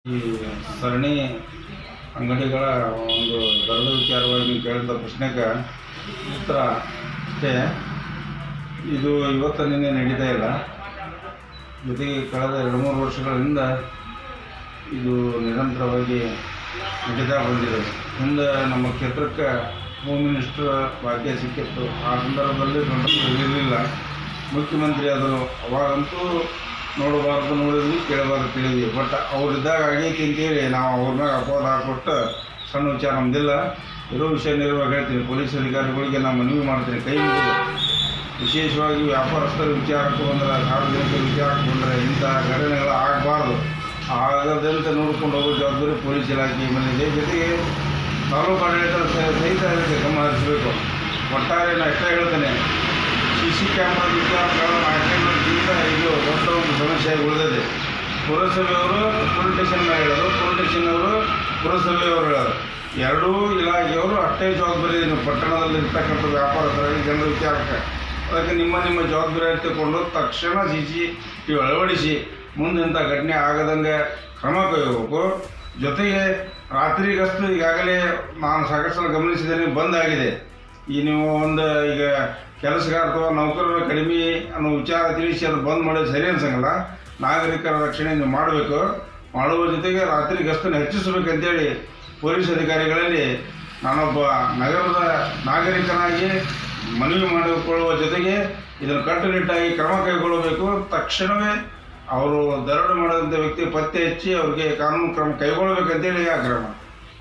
ಈ ಸರಣಿ ಅಂಗಡಿಗಳ ಒಂದು ದರದ ವಿಚಾರವಾಗಿ ನೀವು ಕೇಳಿದ ಪ್ರಶ್ನೆಗೆ ಉತ್ತರ ಅಷ್ಟೇ. ಇದು ಇವತ್ತು ನಿನ್ನೆ ನಡೀತಾ ಇಲ್ಲ. ಜೊತೆಗೆ ಕಳೆದ 2-3 ವರ್ಷಗಳಿಂದ ಇದು ನಿರಂತರವಾಗಿ ನಡೀತಾ ಬಂದಿದೆ. ಮುಂದೆ ನಮ್ಮ ಕ್ಷೇತ್ರಕ್ಕೆ ಹೋಮ್ ಮಿನಿಸ್ಟರ್ ಭಾಗ್ಯ ಸಿಕ್ಕಿತ್ತು. ಆ ಸಂದರ್ಭದಲ್ಲಿ ಇರಲಿಲ್ಲ, ಮುಖ್ಯಮಂತ್ರಿ ಆದರು. ಅವಾಗಂತೂ ನೋಡಬಾರ್ದು ನೋಡಿದ್ವಿ, ಕೇಳಬಾರ್ದು ಕೇಳಿದ್ವಿ. ಬಟ್ ಅವ್ರಿದ್ದಾಗ ಆಗೈತಿ ಅಂತೇಳಿ ನಾವು ಅವ್ರ ಮ್ಯಾಗ ಅಪವಾದ ಹಾಕ್ಕೊಟ್ಟು ಸಣ್ಣ ವಿಚಾರ ನಮ್ಮದಿಲ್ಲ. ಇರೋ ವಿಷಯ ನೇರವಾಗಿ ಹೇಳ್ತೀನಿ. ಪೊಲೀಸ್ ಅಧಿಕಾರಿಗಳಿಗೆ ನಾನು ಮನವಿ ಮಾಡ್ತೀನಿ, ಕೈ ಮುಗಿದು ವಿಶೇಷವಾಗಿ ವ್ಯಾಪಾರಸ್ಥರ ವಿಚಾರಕ್ಕೆ ಬಂದರೆ, ಸಾರ್ವಜನಿಕರ ವಿಚಾರಕ್ಕೆ ಬಂದರೆ ಇಂಥ ಘಟನೆಗಳು ಆಗಬಾರ್ದು. ಆಗದಂತೆ ನೋಡ್ಕೊಂಡು ಹೋಗೋ ಜವಾಬ್ದಾರಿ ಪೊಲೀಸ್ ಇಲಾಖೆ ಮೇಲಿದೆ. ಜೊತೆಗೆ ತಾಲೂಕು ಆಡಳಿತ ಸಹಿತ ಅದಕ್ಕೆ ಗಮನ ಹರಿಸಬೇಕು. ಒಟ್ಟಾರೆ ನಾನು ಎಷ್ಟೇ ಹೇಳ್ತೇನೆ, CC ಕ್ಯಾಮ್ರಾ ವಿಚಾರಗಳು ಹಾಕಿರೋದ್ರಿಂದ ಇದು ದೊಡ್ಡ ಒಂದು ಸಮಸ್ಯೆಯಾಗಿ ಉಳಿದಿದೆ. ಪುರಸಭೆಯವರು ಪೊಲೀಸ್ ಸ್ಟೇಷನ್ ಹೇಳೋದು, ಪೊಲೀಸ್ ಸ್ಟೇಷನ್ನವರು ಪುರಸಭೆಯವರು ಹೇಳೋದು, ಎರಡೂ ಇಲಾಖೆಯವರು ಅಷ್ಟೇ ಜವಾಬ್ದಾರಿ ಇದೆ. ಪಟ್ಟಣದಲ್ಲಿ ಇರ್ತಕ್ಕಂಥ ವ್ಯಾಪಾರಸ್ಥರಾಗಿ ಜನರ ವಿಚಾರಕ್ಕೆ ಅದಕ್ಕೆ ನಿಮ್ಮ ಜವಾಬ್ದಾರಿ ತೆಗೆದುಕೊಂಡು ತಕ್ಷಣ CCTV ಅಳವಡಿಸಿ ಮುಂದೆ ಇಂಥ ಘಟನೆ ಆಗದಂಗೆ ಕ್ರಮ ಕೈಗೊಳ್ಳಬೇಕು. ಜೊತೆಗೆ ರಾತ್ರಿ ಗಸ್ತು ಈಗಾಗಲೇ ನಾನು ಸಾಕಷ್ಟು ಗಮನಿಸಿದ್ದೇನೆ, ಬಂದಾಗಿದೆ. ಈ ನೀವು ಒಂದು ಈಗ ಕೆಲಸಗಾರ ಅಥವಾ ನೌಕರರು ಕಡಿಮೆ ಅನ್ನೋ ವಿಚಾರ ತಿಳಿಸಿ ಅದು ಬಂದ್ ಮಾಡೋದು ಸರಿ ಅನ್ಸಂಗಲ್ಲ. ನಾಗರಿಕರ ರಕ್ಷಣೆ ನೀವು ಮಾಡಬೇಕು. ಮಾಡುವ ಜೊತೆಗೆ ರಾತ್ರಿ ಗಸ್ತನ್ನು ಹೆಚ್ಚಿಸಬೇಕಂತೇಳಿ ಪೊಲೀಸ್ ಅಧಿಕಾರಿಗಳಲ್ಲಿ ನಾನೊಬ್ಬ ನಗರದ ನಾಗರಿಕನಾಗಿ ಮನವಿ ಮಾಡಿಕೊಳ್ಳುವ ಜೊತೆಗೆ ಇದನ್ನು ಕಟ್ಟುನಿಟ್ಟಾಗಿ ಕ್ರಮ ಕೈಗೊಳ್ಳಬೇಕು. ತಕ್ಷಣವೇ ಅವರು ದರೋಡೆ ಮಾಡಿದಂಥ ವ್ಯಕ್ತಿ ಪತ್ತೆ ಹಚ್ಚಿ ಅವ್ರಿಗೆ ಕಾನೂನು ಕ್ರಮ ಕೈಗೊಳ್ಳಬೇಕಂತೇಳಿ ಆಗ್ರಹ.